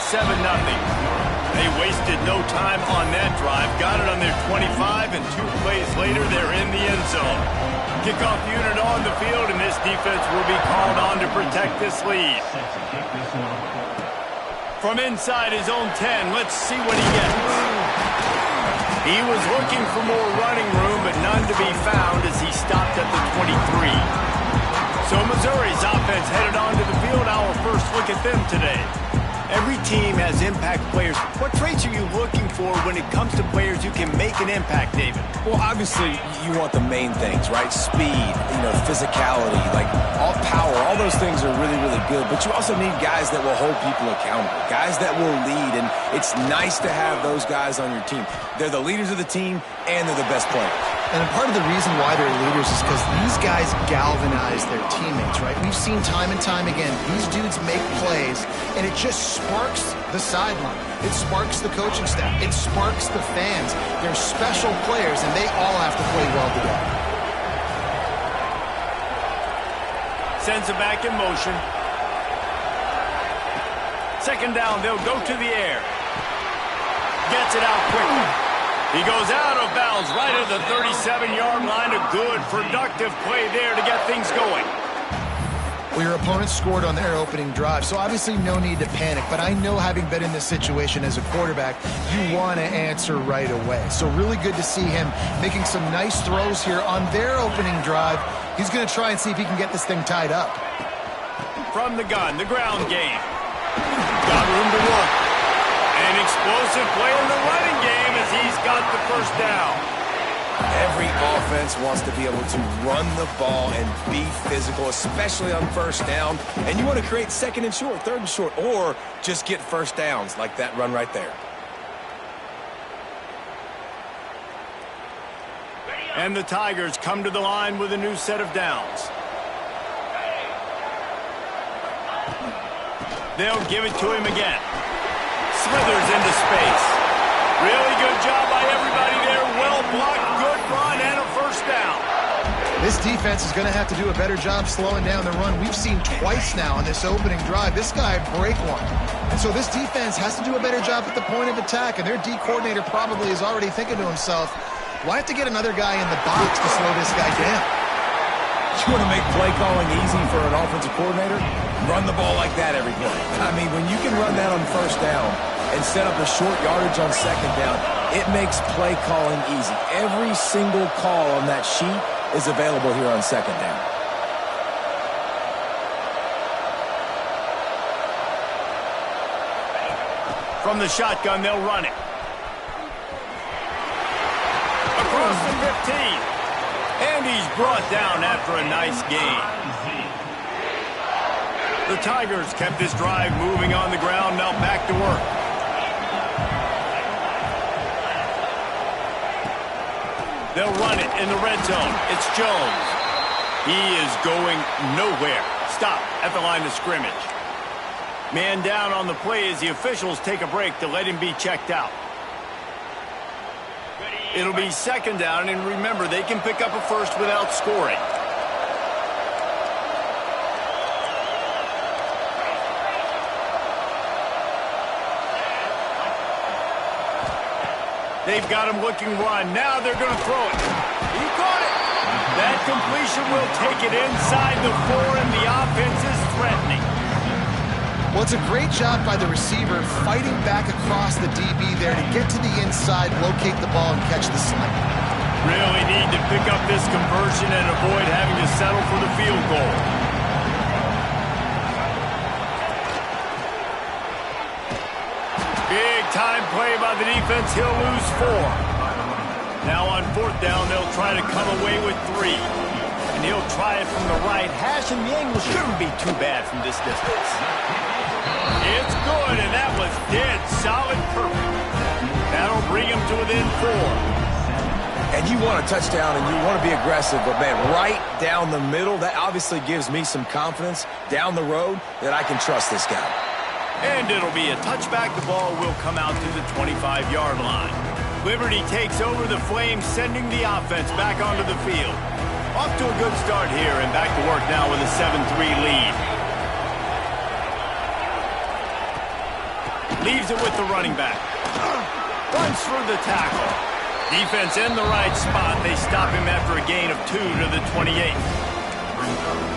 7-0. They wasted no time on that drive. Got it on their 25, and 2 plays later, they're in the end zone. Kickoff unit on the field, and this defense will be called on to protect this lead. From inside his own 10, let's see what he gets. He was looking for more running room, but none to be found as he stopped at the 23. So Missouri's offense headed onto the field. Our first look at them today. Every team has impact players. What traits are you looking for when it comes to players who can make an impact, David? Well, obviously, you want the main things, right? Speed, physicality, like all power. All those things are really, really good. But you also need guys that will hold people accountable, guys that will lead. And it's nice to have those guys on your team. They're the leaders of the team, and they're the best players. And part of the reason why they're leaders is because these guys galvanize their teammates, right? We've seen time and time again, these dudes make plays, and it just sparks the sideline. It sparks the coaching staff. It sparks the fans. They're special players, and they all have to play well together. Sends it back in motion. Second down, they'll go to the air. Gets it out quickly. He goes out of bounds right at the 37-yard line. A good, productive play there to get things going. Well, your opponent scored on their opening drive, so obviously no need to panic. But I know, having been in this situation as a quarterback, you want to answer right away. So really good to see him making some nice throws here on their opening drive. He's going to try and see if he can get this thing tied up. From the gun, the ground game. Got room to work. An explosive play in the running game as he's got the first down. Every offense wants to be able to run the ball and be physical, especially on first down. And you want to create second and short, third and short, or just get first downs like that run right there. And the Tigers come to the line with a new set of downs. They'll give it to him again. Slithers into space. Really good job by everybody there. Well blocked, good run, and a first down. This defense is going to have to do a better job slowing down the run. We've seen twice now in this opening drive this guy break one. And so this defense has to do a better job at the point of attack, and their D coordinator probably is already thinking to himself, well, I have to get another guy in the box to slow this guy down. You want to make play calling easy for an offensive coordinator? Run the ball like that every play. I mean, when you can run that on first down and set up a short yardage on second down, it makes play calling easy. Every single call on that sheet is available here on second down. From the shotgun, they'll run it. Across the 15. And he's brought down after a nice gain. The Tigers kept this drive moving on the ground. Now back to work. They'll run it in the red zone. It's Jones. He is going nowhere. Stop at the line of scrimmage. Man down on the play as the officials take a break to let him be checked out. It'll be second down, and remember, they can pick up a first without scoring. They've got him looking run. Now they're going to throw it. He caught it. That completion will take it inside the 4, and the offense is threatening. Well, it's a great job by the receiver fighting back across the DB there to get to the inside, locate the ball, and catch the slant. Really need to pick up this conversion and avoid having to settle for the field goal. Big time play by the defense. He'll lose 4. Now on fourth down, they'll try to come away with 3. And he'll try it from the right hash, and the angle shouldn't be too bad from this distance. It's good, and that was dead solid perfect. That'll bring him to within 4. And you want a touchdown, and you want to be aggressive, but, man, right down the middle, that obviously gives me some confidence down the road that I can trust this guy. And it'll be a touchback. The ball will come out to the 25-yard line. Liberty takes over the Flames, sending the offense back onto the field. Off to a good start here, and back to work now with a 7-3 lead. Leaves it with the running back. Runs through the tackle. Defense in the right spot. They stop him after a gain of 2 to the 28.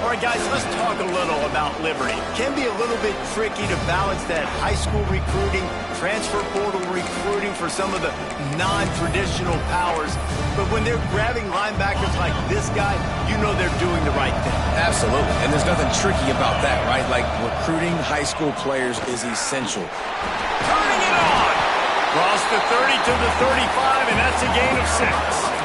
All right, guys, let's talk a little about Liberty. Can be a little bit tricky to balance that high school recruiting, transfer portal recruiting for some of the non-traditional powers. But when they're grabbing linebackers like this guy, you know they're doing the right thing. Absolutely. And there's nothing tricky about that, right? Like, recruiting high school players is essential. Turning it on. Cross the 30 to the 35, and that's a gain of 6.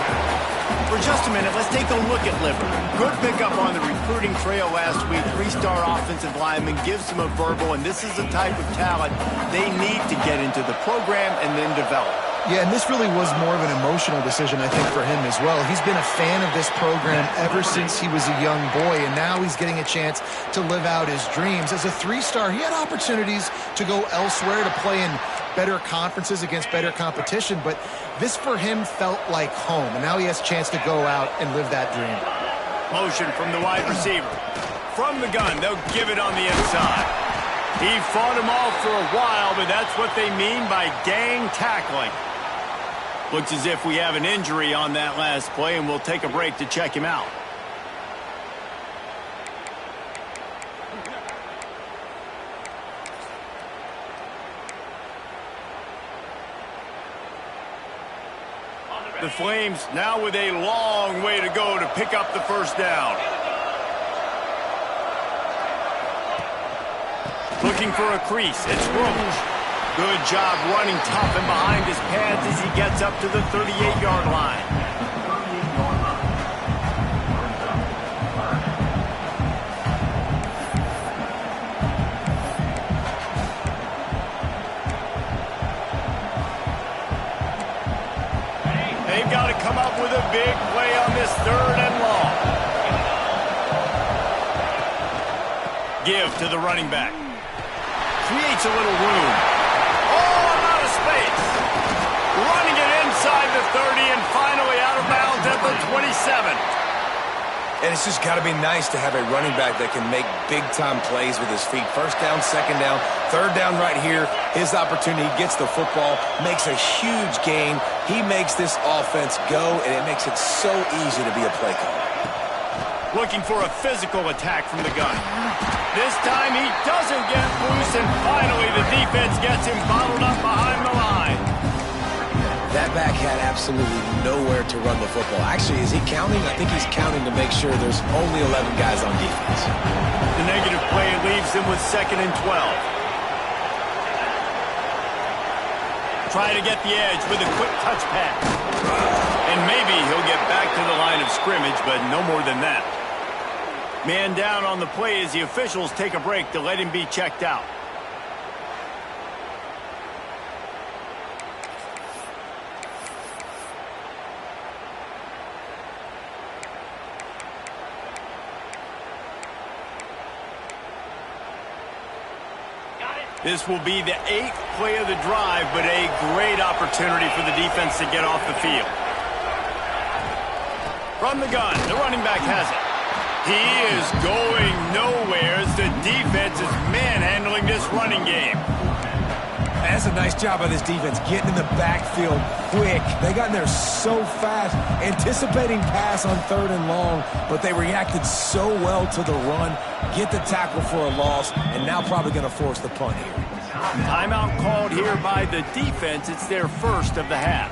For just a minute, let's take a look at Liberty. Good pickup on the recruiting trail last week. 3-star offensive lineman gives them a verbal, and this is the type of talent they need to get into the program and then develop. Yeah, and this really was more of an emotional decision, I think, for him as well. He's been a fan of this program ever since he was a young boy, and now he's getting a chance to live out his dreams. As a 3-star, he had opportunities to go elsewhere, to play in better conferences against better competition, but this for him felt like home, and now he has a chance to go out and live that dream. Motion from the wide receiver. From the gun, they'll give it on the inside. He fought him off for a while, but that's what they mean by gang tackling. Looks as if we have an injury on that last play, and we'll take a break to check him out. The Flames now with a long way to go to pick up the first down. Looking for a crease. It's Roach. Good job running tough and behind his pads as he gets up to the 38-yard line. They've got to come up with a big play on this 3rd and long. Give to the running back. Creates a little room. Oh, I'm out of space. Running it inside the 30 and finally out of bounds at the 27. And it's just got to be nice to have a running back that can make big-time plays with his feet. 1st down, 2nd down, 3rd down right here. His opportunity, he gets the football, makes a huge gain. He makes this offense go, and it makes it so easy to be a play caller. Looking for a physical attack from the gun. This time he doesn't get loose, and finally the defense gets him bottled up behind the line. That back had absolutely nowhere to run the football. Actually, is he counting? I think he's counting to make sure there's only 11 guys on defense. The negative play leaves him with 2nd and 12. Try to get the edge with a quick touch pass. And maybe he'll get back to the line of scrimmage, but no more than that. Man down on the play as the officials take a break to let him be checked out. This will be the 8th play of the drive, but a great opportunity for the defense to get off the field. From the gun, the running back has it. He is going nowhere as the defense is manhandling this running game. That's a nice job by this defense, getting in the backfield quick. They got in there so fast, anticipating pass on 3rd and long, but they reacted so well to the run, get the tackle for a loss, and now probably going to force the punt here. Timeout called here by the defense. It's their 1st of the half.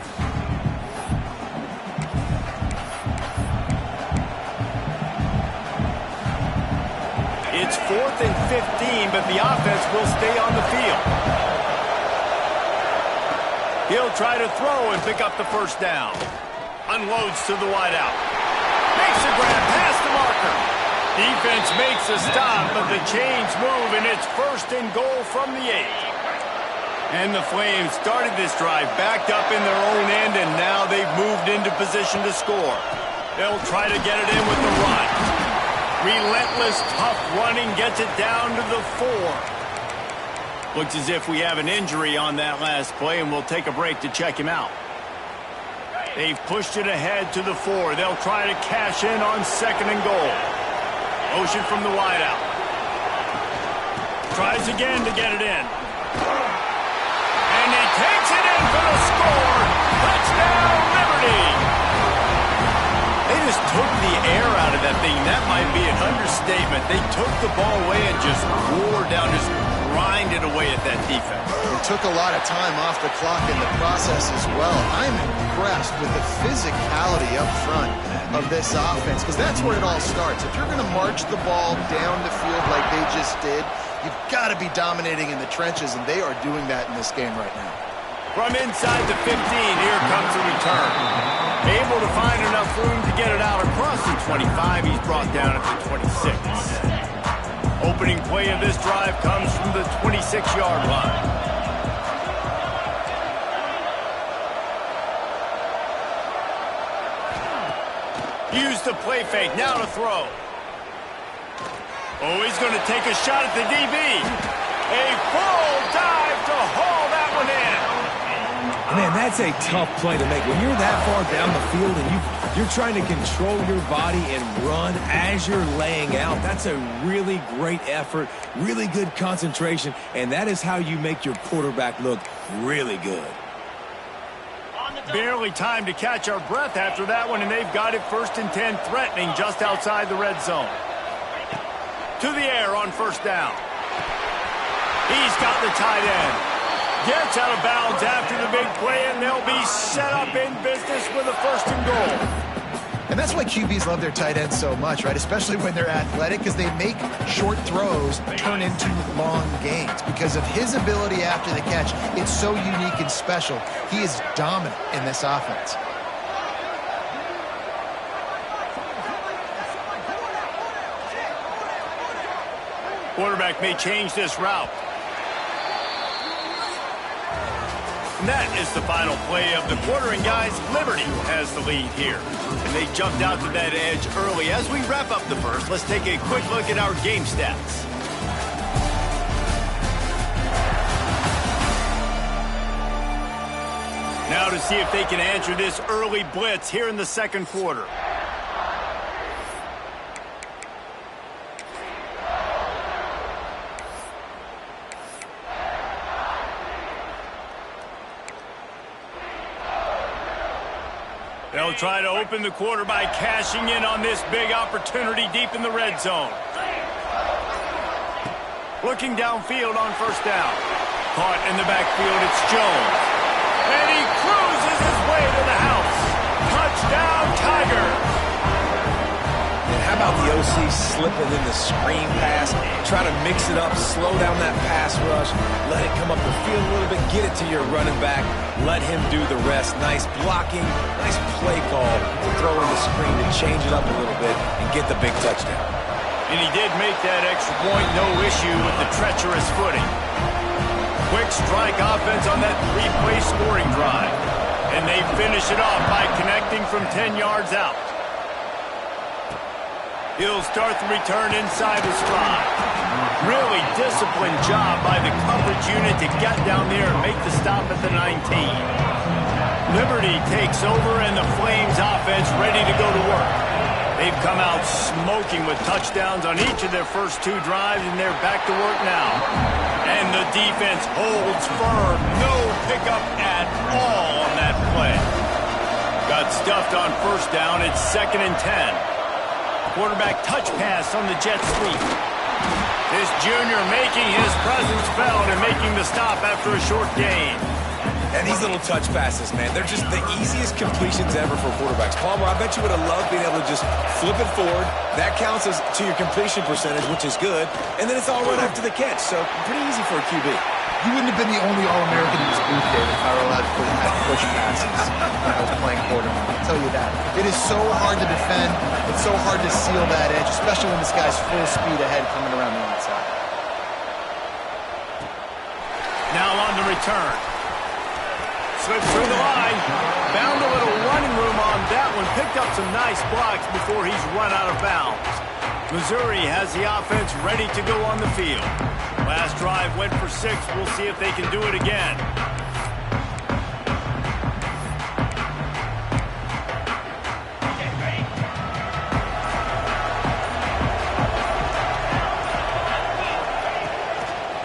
It's 4th and 15, but the offense will stay on the field. He'll try to throw and pick up the first down. Unloads to the wideout. Makes a grab past the marker. Defense makes a stop, but the chains move, and it's 1st and goal from the 8. And the Flames started this drive backed up in their own end, and now they've moved into position to score. They'll try to get it in with the run. Relentless, tough running gets it down to the 4. Looks as if we have an injury on that last play, and we'll take a break to check him out. They've pushed it ahead to the 4. They'll try to cash in on 2nd and goal. Motion from the wideout. Tries again to get it in. might be an understatement. They took the ball away and just wore down, just grinded away at that defense. It took a lot of time off the clock in the process as well. I'm impressed with the physicality up front of this offense, because that's where it all starts. If you're going to march the ball down the field like they just did, you've got to be dominating in the trenches, and they are doing that in this game right now. From inside the 15, here comes the return. Able to find enough room to get it out across the 25. He's brought down at the 26. Opening play of this drive comes from the 26-yard line. Use the play fake, now to throw. Oh, he's going to take a shot at the DB. A full dive to haul that one in. Man, that's a tough play to make. When you're that far down the field and you're trying to control your body and run as you're laying out, that's a really great effort, really good concentration, and that is how you make your quarterback look really good. Barely time to catch our breath after that one, and they've got it 1st and 10, threatening just outside the red zone. To the air on first down. He's got the tight end. Gets out of bounds after the big play, and they'll be set up in business with a 1st and goal. And that's why QBs love their tight ends so much, right? Especially when they're athletic, because they make short throws turn into long gains. Because of his ability after the catch, it's so unique and special. He is dominant in this offense. Quarterback may change this route. And that is the final play of the quarter, and guys, Liberty has the lead here. And they jumped out to that edge early. As we wrap up the first, let's take a quick look at our game stats. Now to see if they can answer this early blitz here in the second quarter. They'll try to open the quarter by cashing in on this big opportunity deep in the red zone. Looking downfield on first down. Caught in the backfield, it's Jones. And he cruises his way to the house. Touchdown, Tigers. And how about the OC slipping in the screen pass, try to mix it up, slow down that pass rush, let it come up the field a little bit, get it to your running back, let him do the rest. Nice blocking, nice play call to throw in the screen to change it up a little bit and get the big touchdown. And he did make that extra point, no issue with the treacherous footing. Quick strike offense on that 3-play scoring drive. And they finish it off by connecting from 10 yards out. He'll start the return inside the stride. Really disciplined job by the coverage unit to get down there and make the stop at the 19. Liberty takes over, and the Flames offense ready to go to work. They've come out smoking with touchdowns on each of their first 2 drives, and they're back to work now. And the defense holds firm. No pickup at all on that play. Got stuffed on first down. It's 2nd and 10. Quarterback touch pass on the jet sweep. This junior making his presence felt and making the stop after a short gain. And these little touch passes, man, they're just the easiest completions ever for quarterbacks. Palmer, I bet you would have loved being able to just flip it forward. That counts as to your completion percentage, which is good. And then it's all right after the catch, so pretty easy for a QB. You wouldn't have been the only All-American in this booth, David, if I were allowed to put in that push passes when I was playing quarterback. I'll tell you that. It is so hard to defend. It's so hard to seal that edge, especially when this guy's full speed ahead coming around the outside. Now on the return. Slips through the line. Found a little running room on that one. Picked up some nice blocks before he's run out of bounds. Missouri has the offense ready to go on the field. Last drive went for 6. We'll see if they can do it again.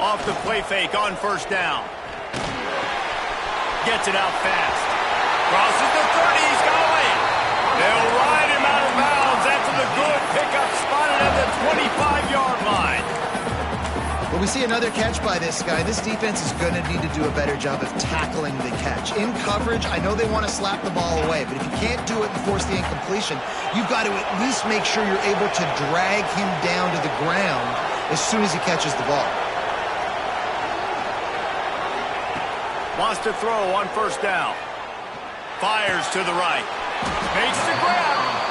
Off the play fake on first down. Gets it out fast. Crosses the 30. He's going. They'll ride him out of bounds after the good pickup spot Well, we see another catch by this guy. This defense is going to need to do a better job of tackling the catch. In coverage, I know they want to slap the ball away, but if you can't do it and force the incompletion, you've got to at least make sure you're able to drag him down to the ground as soon as he catches the ball. Wants to throw on first down. Fires to the right. Makes the grab.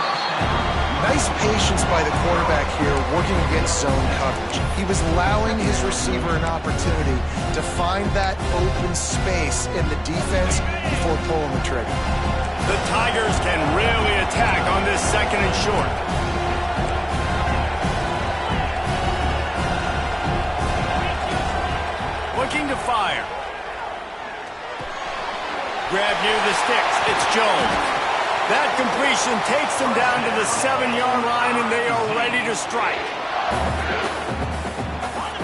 Nice patience by the quarterback here working against zone coverage. He was allowing his receiver an opportunity to find that open space in the defense before pulling the trigger. The Tigers can really attack on this second and short. Looking to fire. Grab near the sticks. It's Jones. That completion takes them down to the 7-yard line, and they are ready to strike.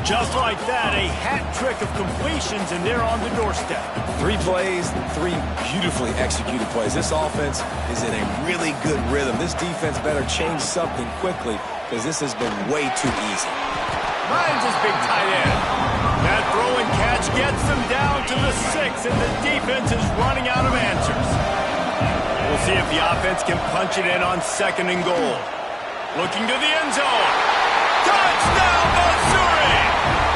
Just like that, a hat trick of completions, and they're on the doorstep. 3 plays, 3 beautifully executed plays. This offense is in a really good rhythm. This defense better change something quickly because this has been way too easy. Finds his big tight end. That throw and catch gets them down to the 6, and the defense is running out of answers. We'll see if the offense can punch it in on 2nd and goal. Looking to the end zone. Touchdown, Missouri!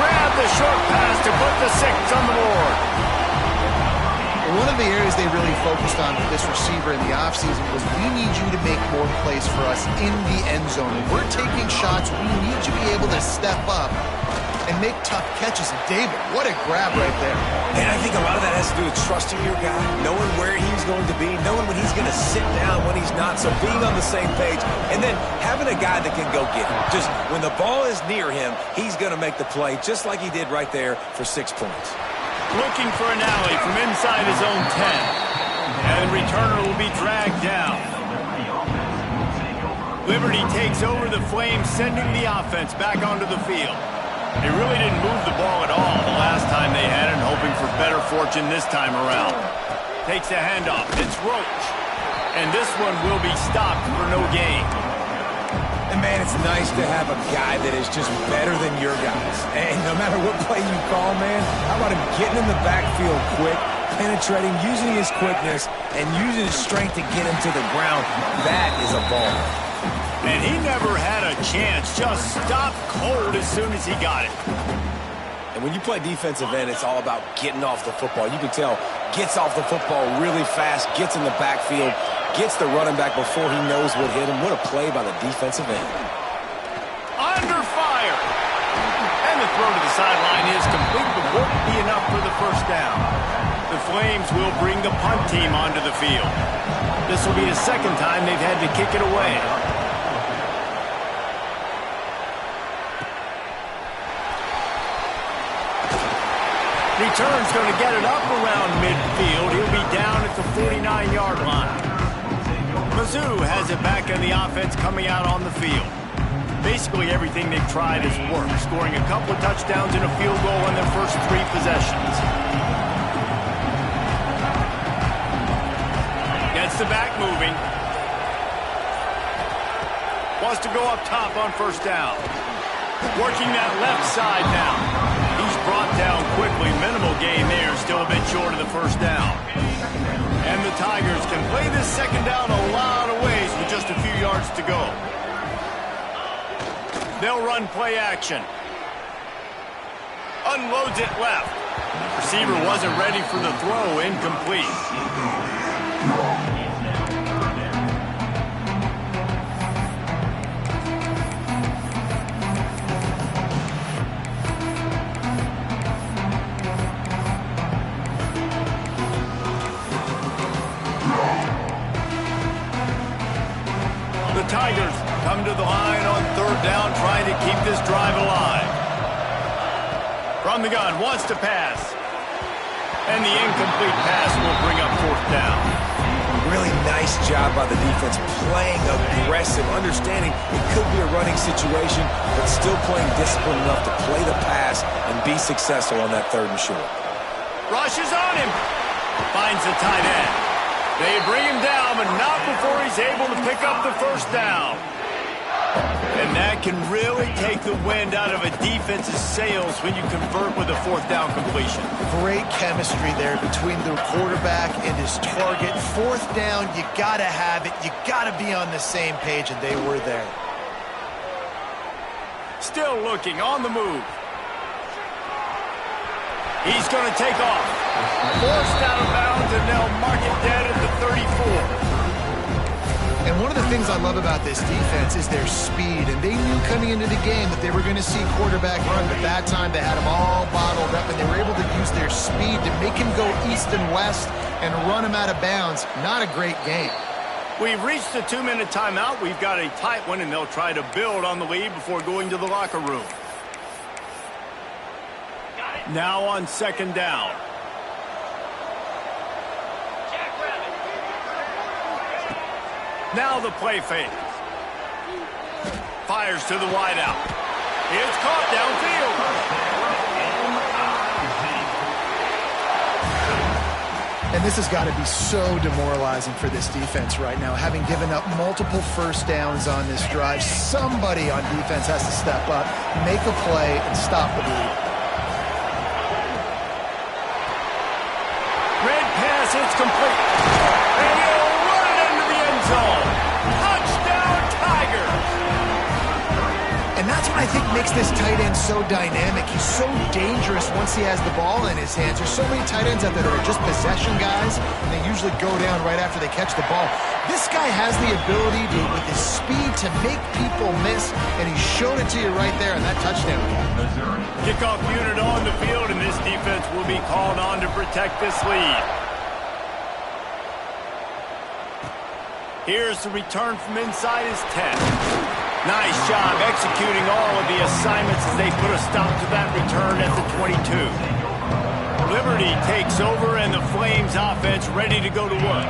Grab the short pass to put the 6 on the board. One of the areas they really focused on with this receiver in the offseason was we need you to make more plays for us in the end zone. When we're taking shots, we need you to be able to step up and make tough catches. And David, what a grab right there. And I think a lot of that has to do with trusting your guy, knowing where he's going to be, knowing when he's going to sit down, when he's not, so being on the same page, and then having a guy that can go get him. Just when the ball is near him, he's going to make the play, just like he did right there for 6 points. Looking for an alley from inside his own 10. And the returner will be dragged down. Liberty takes over the Flames, sending the offense back onto the field. They really didn't move the ball at all the last time they had it, hoping for better fortune this time around. Takes a handoff. It's Roach. And this one will be stopped for no gain. And, man, it's nice to have a guy that is just better than your guys. And no matter what play you call, man, how about him getting in the backfield quick, penetrating, using his quickness, and using his strength to get him to the ground. That is a ball. And he never had a chance. Just stopped cold as soon as he got it. And when you play defensive end, it's all about getting off the football. You can tell, gets off the football really fast, gets in the backfield, gets the running back before he knows what hit him. What a play by the defensive end. Under fire. And the throw to the sideline is complete, but won't be enough for the first down. The Flames will bring the punt team onto the field. This will be the 2nd time they've had to kick it away. Return's going to get it up around midfield. He'll be down at the 49-yard line. Mizzou has it back in the offense coming out on the field. Basically everything they've tried has worked, scoring a couple of touchdowns and a field goal in their first 3 possessions. Gets the back moving. Wants to go up top on first down. Working that left side now. He's brought down quickly. Minimal gain there. Still a bit short of the first down. And the Tigers can play this 2nd down a lot of ways with just a few yards to go. They'll run play action. Unloads it left. Receiver wasn't ready for the throw. Incomplete. The Tigers come to the line on 3rd down, trying to keep this drive alive. From the gun, wants to pass. And the incomplete pass will bring up 4th down. Really nice job by the defense, playing aggressive, understanding it could be a running situation, but still playing disciplined enough to play the pass and be successful on that 3rd and short. Rushes on him. Finds the tight end. They bring him down, but not before he's able to pick up the first down. And that can really take the wind out of a defense's sails when you convert with a fourth down completion. Great chemistry there between the quarterback and his target. Fourth down, you got to have it. You got to be on the same page, and they were there. Still looking on the move. He's going to take off. Forced out of bounds, and they'll mark it dead at the 34. And one of the things I love about this defense is their speed. And they knew coming into the game that they were going to see quarterback run, but that time they had him all bottled up, and they were able to use their speed to make him go east and west and run him out of bounds. Not a great game. We've reached the 2-minute timeout. We've got a tight one, and they'll try to build on the lead before going to the locker room. Now on second down. Now the play fake. Fires to the wideout. It's caught downfield. And this has got to be so demoralizing for this defense right now. Having given up multiple first downs on this drive, somebody on defense has to step up, make a play, and stop the bleed. Red pass, it's complete. And he'll run it into the end zone. Touchdown, Tigers. And that's what I think makes this tight end so dynamic. He's so dangerous once he has the ball in his hands. There's so many tight ends out there that are just possession guys, and they usually go down right after they catch the ball. This guy has the ability to, with his speed, to make people miss, and he showed it to you right there in that touchdown. Kickoff unit on the field, and this defense will be called on to protect this lead. Here's the return from inside his 10. Nice job executing all of the assignments as they put a stop to that return at the 22. Liberty takes over, and the Flames offense ready to go to work.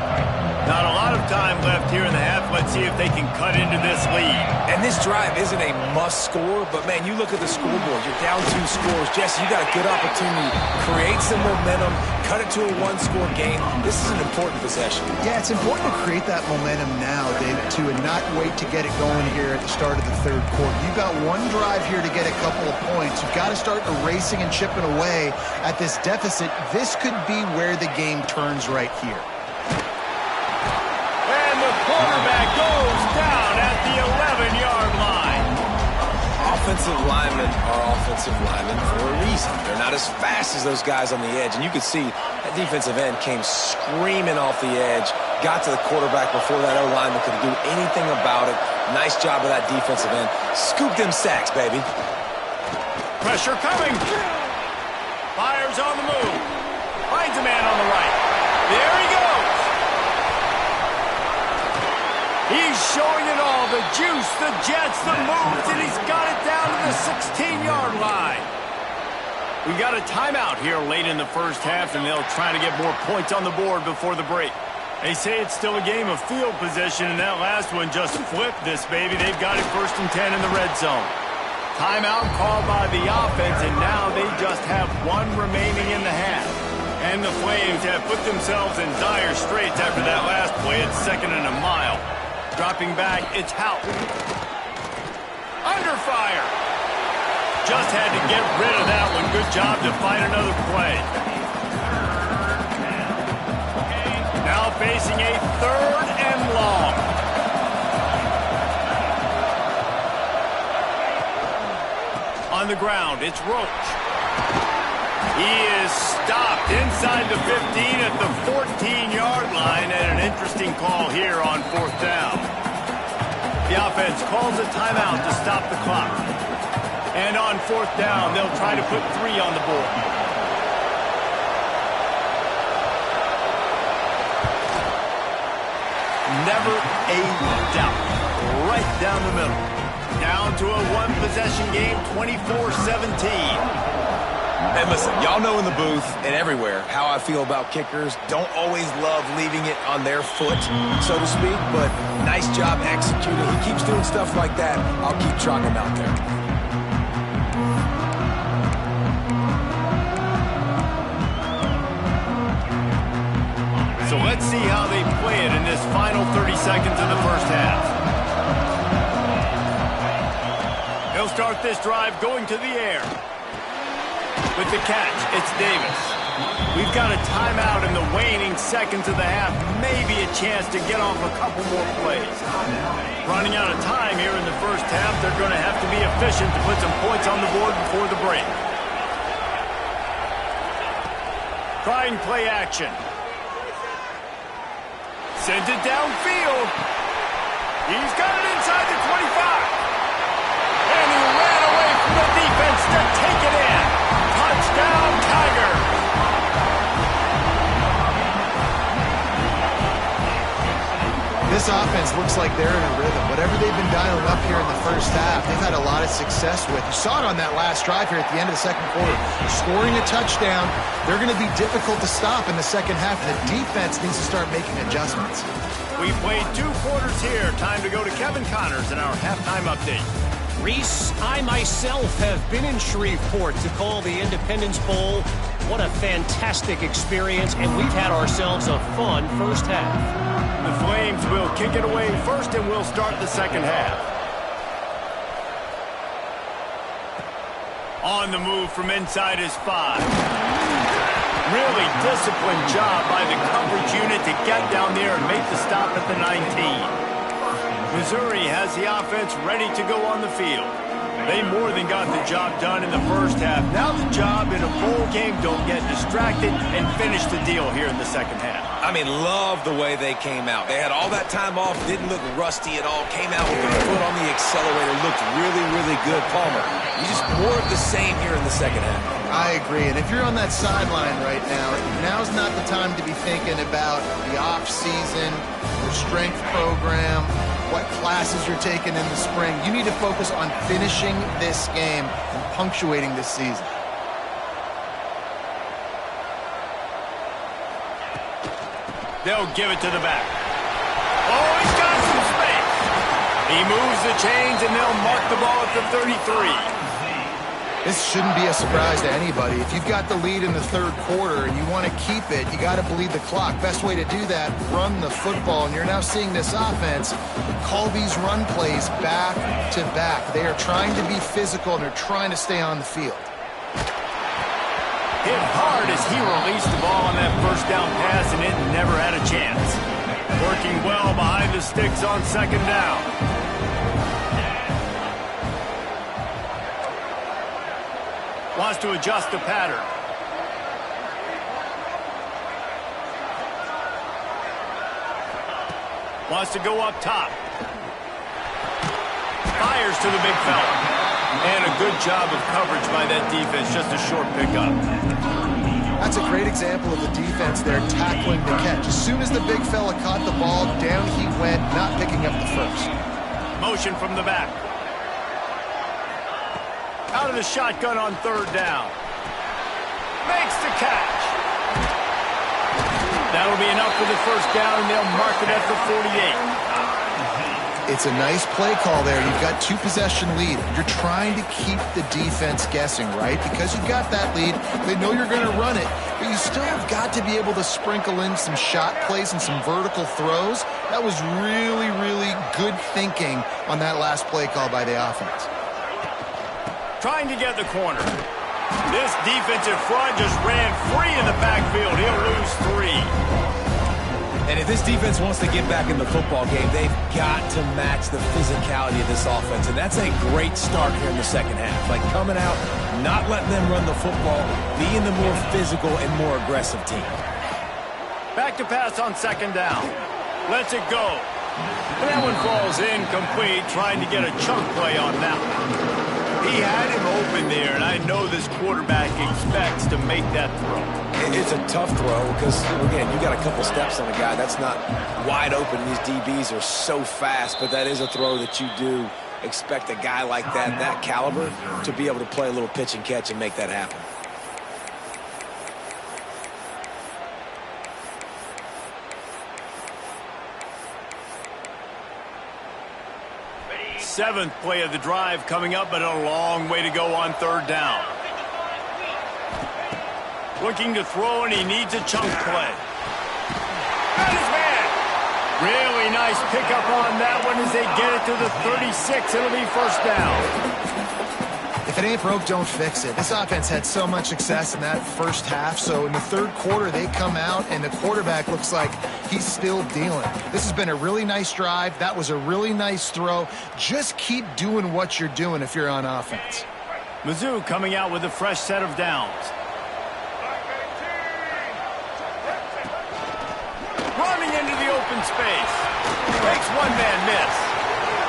Not a lot of time left here in the half. Let's see if they can cut into this lead. And this drive isn't a must score, but man, you look at the scoreboard. You're down 2 scores. Jesse, you got a good opportunity. Create some momentum. Cut it to a 1-score game. This is an important possession. Yeah, it's important to create that momentum now, Dave, too, and not wait to get it going here at the start of the third quarter. You've got one drive here to get a couple of points. You've got to start erasing and chipping away at this deficit. This could be where the game turns right here. And the quarterback goes down at the 11-yard line. Offensive linemen are offensive linemen for a reason. They're not as fast as those guys on the edge. And you could see that defensive end came screaming off the edge, got to the quarterback before that O-lineman could do anything about it. Nice job of that defensive end. Scoop them sacks, baby. Pressure coming. Fires on the move. Finds a man on the right. There he goes. He's showing it all, the juice, the jets, the moves, and he's got it down to the 16-yard line. We got a timeout here late in the first half, and they'll try to get more points on the board before the break. They say it's still a game of field position, and that last one just flipped this baby. They've got it 1st and 10 in the red zone. Timeout called by the offense, and now they just have one remaining in the half. And the Flames have put themselves in dire straits after that last play. It's 2nd and a mile. Dropping back, it's Hout. Under fire. Just had to get rid of that one. Good job to find another play. Now facing a 3rd and long. On the ground, it's Roach. He is stopped inside the 15 at the 14-yard line, and an interesting call here on 4th down. The offense calls a timeout to stop the clock. And on 4th down, they'll try to put 3 on the board. Never a doubt. Right down the middle. Down to a 1-possession game, 24-17. And listen, y'all know in the booth and everywhere how I feel about kickers. Don't always love leaving it on their foot, so to speak, but nice job executing. He keeps doing stuff like that. I'll keep trotting him out there. So let's see how they play it in this final 30 seconds of the first half. They'll start this drive going to the air. With the catch, it's Davis. We've got a timeout in the waning seconds of the half. Maybe a chance to get off a couple more plays. Running out of time here in the first half. They're going to have to be efficient to put some points on the board before the break. Trying play action. Sends it downfield. He's got it inside the 25. And he ran away from the defense to take it in. Touchdown, Tiger. This offense looks like they're in a rhythm. Whatever they've been dialing up here in the first half, they've had a lot of success with. You saw it on that last drive here at the end of the second quarter. Scoring a touchdown, they're going to be difficult to stop in the second half. The defense needs to start making adjustments. We played 2 quarters here. Time to go to Kevin Connors in our halftime update. Reese, I myself have been in Shreveport to call the Independence Bowl. What a fantastic experience, and we've had ourselves a fun first half. The Flames will kick it away first, and we'll start the second half. On the move from inside his 5. Really disciplined job by the coverage unit to get down there and make the stop at the 19. Missouri has the offense ready to go on the field. They more than got the job done in the first half. Now the job in a bowl game, don't get distracted and finish the deal here in the second half. I mean, love the way they came out. They had all that time off, didn't look rusty at all, came out with their foot on the accelerator, looked really, really good. Palmer, you just more of the same here in the second half. I agree, and if you're on that sideline right now, now's not the time to be thinking about the off-season, your strength program, what classes you're taking in the spring. You need to focus on finishing this game and punctuating this season. They'll give it to the back. Oh, he's got some space. He moves the chains, and they'll mark the ball at the 33. This shouldn't be a surprise to anybody. If you've got the lead in the third quarter and you want to keep it, you got to bleed the clock. Best way to do that, run the football. And you're now seeing this offense call these run plays back to back. They are trying to be physical, and they're trying to stay on the field. Hit hard as he released the ball on that first down pass, and it never had a chance. Working well behind the sticks on second down. Wants to adjust the pattern. Wants to go up top. Fires to the big fella. And a good job of coverage by that defense. Just a short pickup. That's a great example of the defense there tackling the catch. As soon as the big fella caught the ball, down he went, not picking up the first. Motion from the back. Out of the shotgun on third down. Makes the catch. That'll be enough for the first down, and they'll mark it at the 48. It's a nice play call there. You've got 2-possession lead. You're trying to keep the defense guessing, right? Because you've got that lead, they know you're going to run it, but you still have got to be able to sprinkle in some shot plays and some vertical throws. That was really, really good thinking on that last play call by the offense. Trying to get the corner. This defensive front just ran free in the backfield. He'll lose 3. And if this defense wants to get back in the football game, they've got to match the physicality of this offense. And that's a great start here in the second half. Like coming out, not letting them run the football, being the more physical and more aggressive team. Back to pass on second down. Lets it go. And that one falls incomplete, trying to get a chunk play on that one. He had him open there, and I know this quarterback expects to make that throw. It's a tough throw because, again, you got a couple steps on a guy. That's not wide open. These DBs are so fast, but that is a throw that you do expect a guy like that caliber, to be able to play a little pitch and catch and make that happen. Seventh play of the drive coming up, but a long way to go on third down. Looking to throw, and he needs a chunk play. Got his man. Really nice pickup on that one as they get it to the 36. It'll be first down. If it ain't broke, don't fix it. This offense had so much success in that first half, so in the third quarter, they come out, and the quarterback looks like he's still dealing. This has been a really nice drive. That was a really nice throw. Just keep doing what you're doing if you're on offense. Mizzou coming out with a fresh set of downs. Running into the open space. Makes one man miss.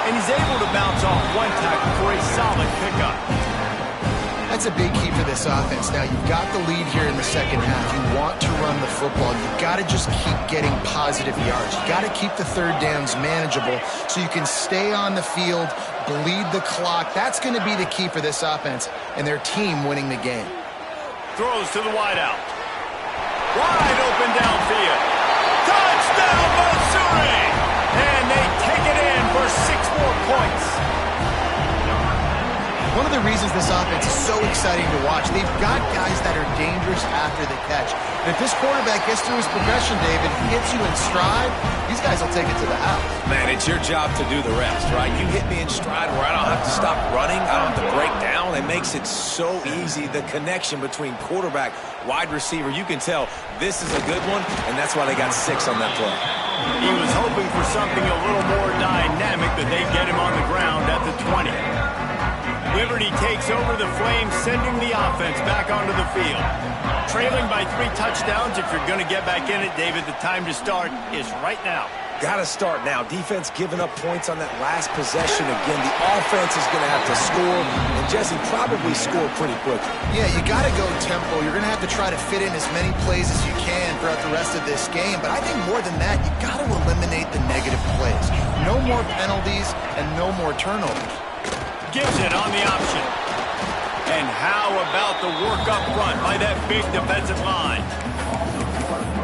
And he's able to bounce off one tackle for a solid pickup. That's a big key for this offense. Now, you've got the lead here in the second half. You want to run the football. You've got to just keep getting positive yards. You've got to keep the third downs manageable so you can stay on the field, bleed the clock. That's going to be the key for this offense and their team winning the game. Throws to the wideout. Wide open downfield. Touchdown, Missouri! And they take it in for 6 more points. One of the reasons this offense is so exciting to watch, they've got guys that are dangerous after the catch. And if this quarterback gets through his progression, David, hits you in stride, these guys will take it to the house. Man, it's your job to do the rest, right? You hit me in stride where I don't have to stop running. I don't have to break down. It makes it so easy. The connection between quarterback, wide receiver, you can tell this is a good one, and that's why they got 6 on that play. He was hoping for something a little more dynamic, but they get him on the ground at the 20. Liberty takes over the Flames, sending the offense back onto the field. Trailing by 3 touchdowns. If you're going to get back in it, David, the time to start is right now. Got to start now. Defense giving up points on that last possession again. The offense is going to have to score, and Jesse probably score pretty quickly. Yeah, you got to go tempo. You're going to have to try to fit in as many plays as you can throughout the rest of this game. But I think more than that, you got to eliminate the negative plays. No more penalties and no more turnovers. Gives it on the option. And how about the work up front by that big defensive line?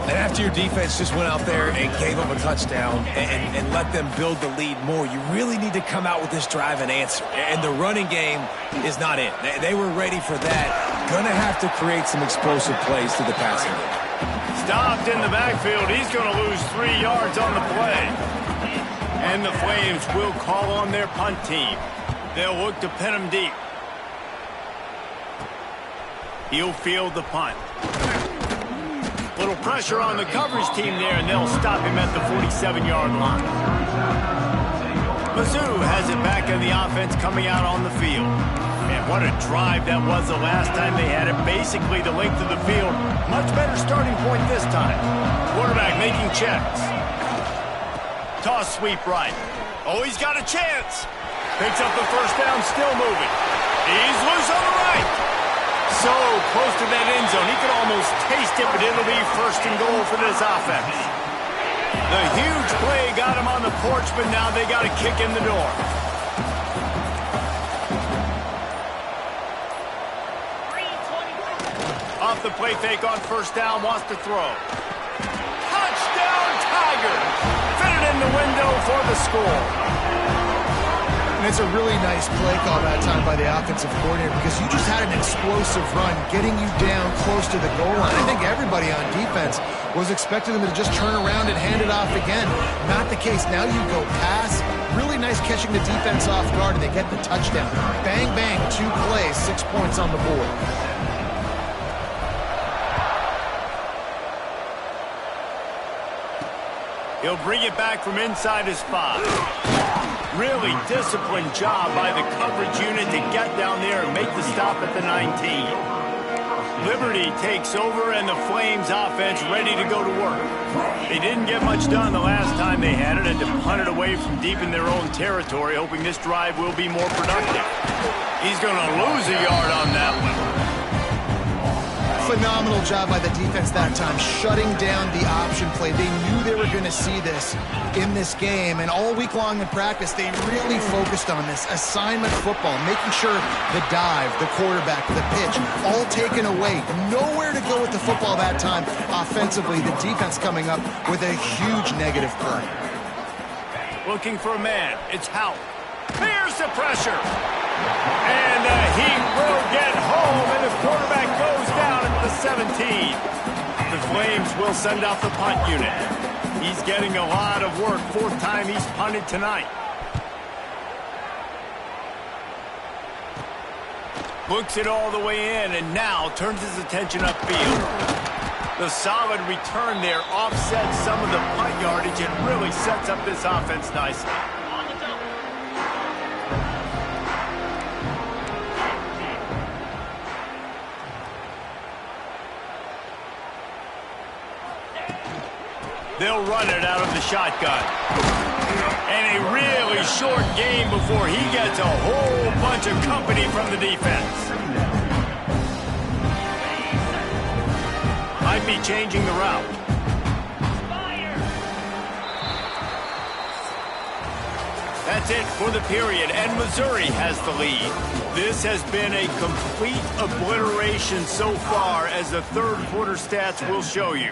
And after your defense just went out there and gave them a touchdown and let them build the lead more, you really need to come out with this drive and answer. And the running game is not in. They were ready for that. Going to have to create some explosive plays to the passing game. Stopped in the backfield. He's going to lose 3 yards on the play. And the Flames will call on their punt team. They'll look to pin him deep. He'll field the punt. Little pressure on the coverage team there, and they'll stop him at the 47-yard line. Mizzou has it back in the offense coming out on the field. And what a drive that was the last time they had it. Basically the length of the field. Much better starting point this time. Quarterback making checks. Toss sweep right. Oh, he's got a chance. Picks up the first down, still moving. He's loose on the right. So close to that end zone. He could almost taste it, but it'll be 1st and goal for this offense. The huge play got him on the porch, but now they got a kick in the door. Off the play fake on 1st down, wants to throw. Touchdown, Tigers! Fitted in the window for the score. And it's a really nice play call that time by the offensive coordinator because you just had an explosive run getting you down close to the goal line. I think everybody on defense was expecting them to just turn around and hand it off again. Not the case. Now you go pass. Really nice catching the defense off guard, and they get the touchdown. Bang, bang, 2 plays, 6 points on the board. He'll bring it back from inside his 5. Really disciplined job by the coverage unit to get down there and make the stop at the 19. Liberty takes over, and the Flames offense ready to go to work. They didn't get much done the last time they had it, and to punt it away from deep in their own territory, hoping this drive will be more productive. He's going to lose a yard on that one. Phenomenal job by the defense that time, shutting down the option play. They knew they were going to see this in this game, and all week long in practice, they really focused on this assignment football, making sure the dive, the quarterback, the pitch, all taken away. Nowhere to go with the football that time offensively. The defense coming up with a huge negative play. Looking for a man. It's Howe. Here's the pressure. And he will get home, and the quarterback goes down at the 17. The Flames will send out the punt unit. He's getting a lot of work. 4th time he's punted tonight. Looks it all the way in and now turns his attention upfield. The solid return there offsets some of the punt yardage and really sets up this offense nicely. They'll run it out of the shotgun. And a really short game before he gets a whole bunch of company from the defense. Might be changing the route. That's it for the period, and Missouri has the lead. This has been a complete obliteration so far, as the third quarter stats will show you.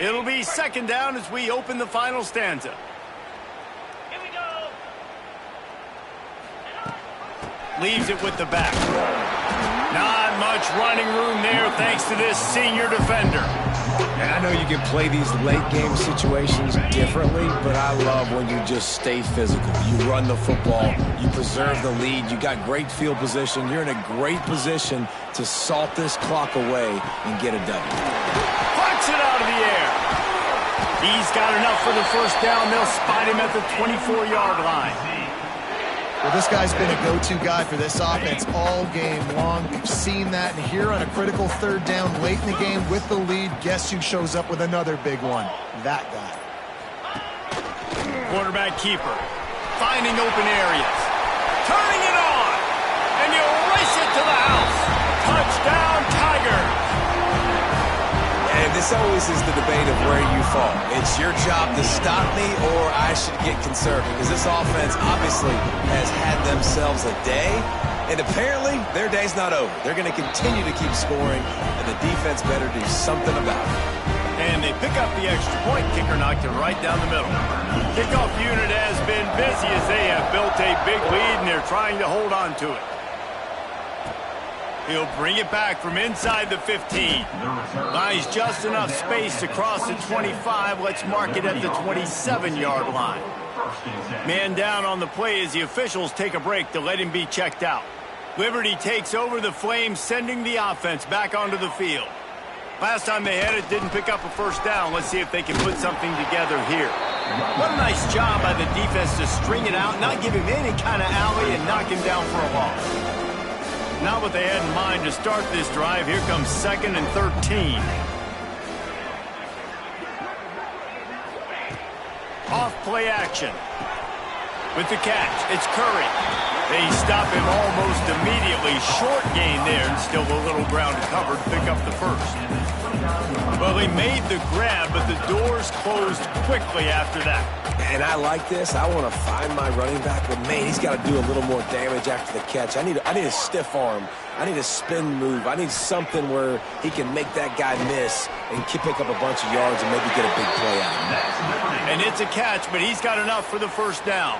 It'll be second down as we open the final stanza. Here we go. Leaves it with the back. Not much running room there thanks to this senior defender. And I know you can play these late game situations differently, but I love when you just stay physical. You run the football, you preserve the lead, you got great field position, you're in a great position to salt this clock away and get a W. Punts it out of the air. He's got enough for the first down. They'll spot him at the 24-yard line. Well, this guy's been a go-to guy for this offense all game long. We've seen that, and here on a critical third down late in the game with the lead, guess who shows up with another big one? That guy. Quarterback keeper, finding open areas, turning it on, and you race it to the house. Touchdown, Tigers. And this always is the debate of where you fall. It's your job to stop me, or I should get conservative. Because this offense obviously has had themselves a day, and apparently their day's not over. They're going to continue to keep scoring, and the defense better do something about it. And they pick up the extra point. Kicker knocked it right down the middle. Kickoff unit has been busy as they have built a big lead, and they're trying to hold on to it. He'll bring it back from inside the 15. Buys just enough space to cross the 25. Let's mark it at the 27-yard line. Man down on the play as the officials take a break to let him be checked out. Liberty takes over the Flames, sending the offense back onto the field. Last time they had it, didn't pick up a first down. Let's see if they can put something together here. What a nice job by the defense to string it out, not give him any kind of alley, and knock him down for a loss. Not what they had in mind to start this drive. Here comes 2nd and 13. Off play action. With the catch, it's Curry. They stop him almost immediately. Short gain there, and still a little ground covered. Pick up the first. Well, he made the grab, but the doors closed quickly after that. And I like this. I want to find my running back, but man, he's got to do a little more damage after the catch. I need a stiff arm. I need a spin move. I need something where he can make that guy miss and pick up a bunch of yards and maybe get a big play out of it. And it's a catch, but he's got enough for the first down.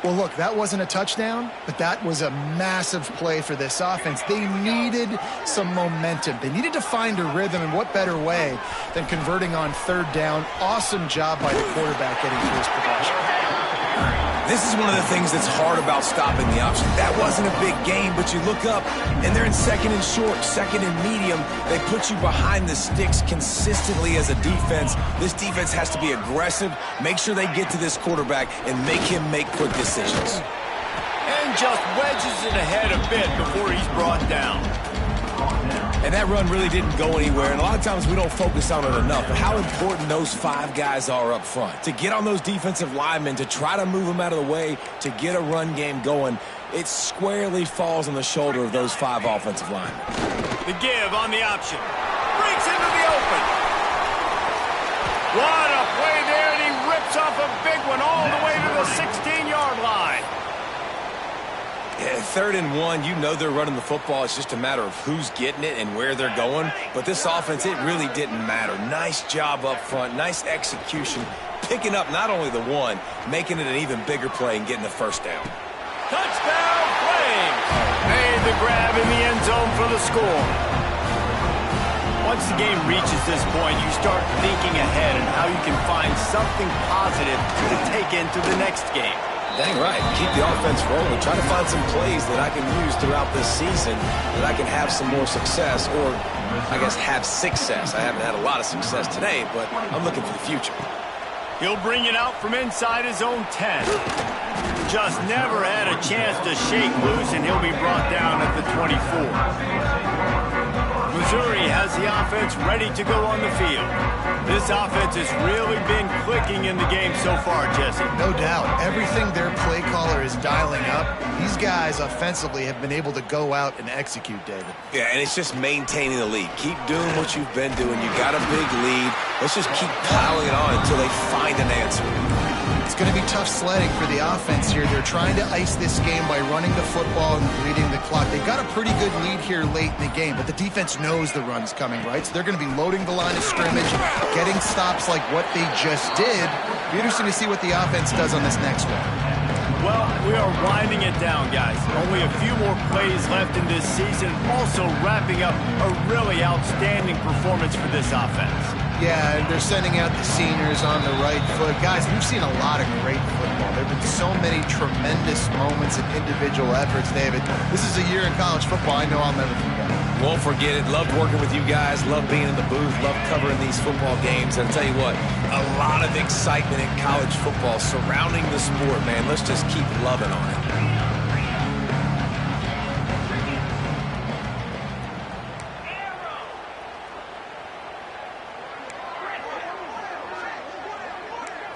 Well, look, that wasn't a touchdown, but that was a massive play for this offense. They needed some momentum. They needed to find a rhythm, and what better way than converting on third down. Awesome job by the quarterback getting through his progression. This is one of the things that's hard about stopping the option. That wasn't a big game, but you look up, and they're in 2nd and short, 2nd and medium. They put you behind the sticks consistently as a defense. This defense has to be aggressive, make sure they get to this quarterback, and make him make quick decisions. And just wedges it ahead a bit before he's brought down. And that run really didn't go anywhere, and a lot of times we don't focus on it enough, but how important those 5 guys are up front. To get on those defensive linemen, to try to move them out of the way, to get a run game going, it squarely falls on the shoulder of those 5 offensive linemen. The give on the option. Breaks into the open. What a play there, and he rips off a big one all the way to the 16-yard line. 3rd and 1, you know they're running the football. It's just a matter of who's getting it and where they're going. But this offense, it really didn't matter. Nice job up front, nice execution, picking up not only the one, making it an even bigger play and getting the first down. Touchdown, Flames! Made the grab in the end zone for the score. Once the game reaches this point, you start thinking ahead and how you can find something positive to take into the next game. Dang right. Keep the offense rolling. Try to find some plays that I can use throughout this season that I can have some more success, or I guess have success. I haven't had a lot of success today, but I'm looking for the future. He'll bring it out from inside his own 10. Just never had a chance to shake loose, and he'll be brought down at the 24. Missouri has the offense ready to go on the field. This offense has really been clicking in the game so far, Jesse. No doubt. Everything their play caller is dialing up, these guys offensively have been able to go out and execute, David. Yeah, and it's just maintaining the lead. Keep doing what you've been doing. You got a big lead. Let's just keep piling it on until they find an answer. It's going to be tough sledding for the offense here. They're trying to ice this game by running the football and bleeding the clock. They've got a pretty good lead here late in the game, but the defense knows the run's coming, right? So they're going to be loading the line of scrimmage, getting stops like what they just did. Be interesting to see what the offense does on this next one. Well, we are winding it down, guys. Only a few more plays left in this season, also wrapping up a really outstanding performance for this offense. Yeah, and they're sending out the seniors on the right foot. Guys, we've seen a lot of great football. There have been so many tremendous moments and individual efforts, David. This is a year in college football I know I'll never forget. Won't forget it. Loved working with you guys. Loved being in the booth. Loved covering these football games. And I'll tell you what, a lot of excitement in college football surrounding the sport, man. Let's just keep loving on it.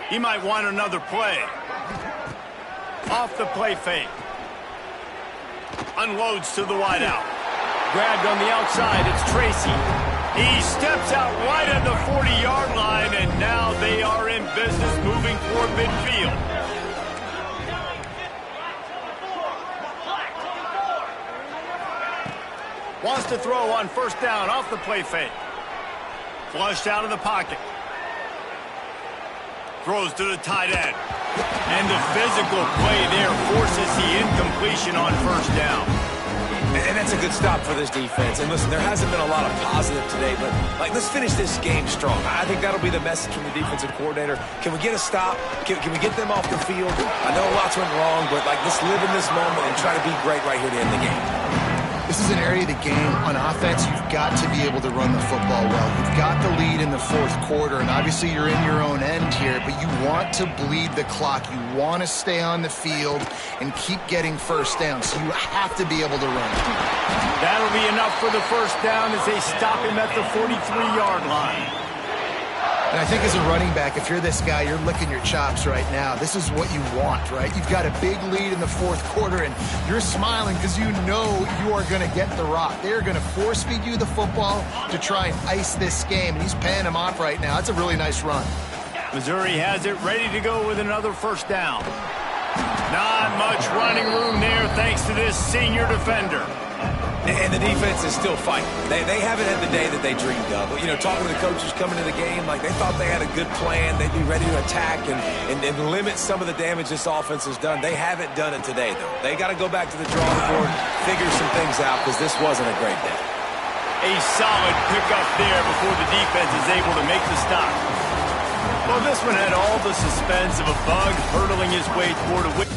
He might want another play. Off the play fake. Unloads to the wideout. Grabbed on the outside, it's Tracy. He steps out right at the 40-yard line, and now they are in business moving toward midfield. Wants to throw on first down off the play fake. Flushed out of the pocket. Throws to the tight end. And the physical play there forces the incompletion on first down. And that's a good stop for this defense. And listen, there hasn't been a lot of positive today, but let's finish this game strong. I think that'll be the message from the defensive coordinator. Can we get a stop? Can we get them off the field? I know lots went wrong, but let's live in this moment and try to be great right here to end the game. This is an area of the game on offense you've got to be able to run the football well. You've got the lead in the fourth quarter, and obviously you're in your own end here, but you want to bleed the clock. You want to stay on the field and keep getting first down, so you have to be able to run. That'll be enough for the first down as they stop him at the 43-yard line. And I think as a running back, if you're this guy, you're licking your chops right now. This is what you want, right? You've got a big lead in the fourth quarter, and you're smiling because you know you are going to get the rock. They're going to force-feed you the football to try and ice this game, and he's paying him off right now. That's a really nice run. Missouri has it ready to go with another first down. Not much running room there thanks to this senior defender. And the defense is still fighting. They haven't had the day that they dreamed of. You know, talking to the coaches coming to the game, they thought they had a good plan. They'd be ready to attack and limit some of the damage this offense has done. They haven't done it today, though. They got to go back to the drawing board, figure some things out, because this wasn't a great day. A solid pickup there before the defense is able to make the stop. Well, this one had all the suspense of a bug hurtling his way toward a win.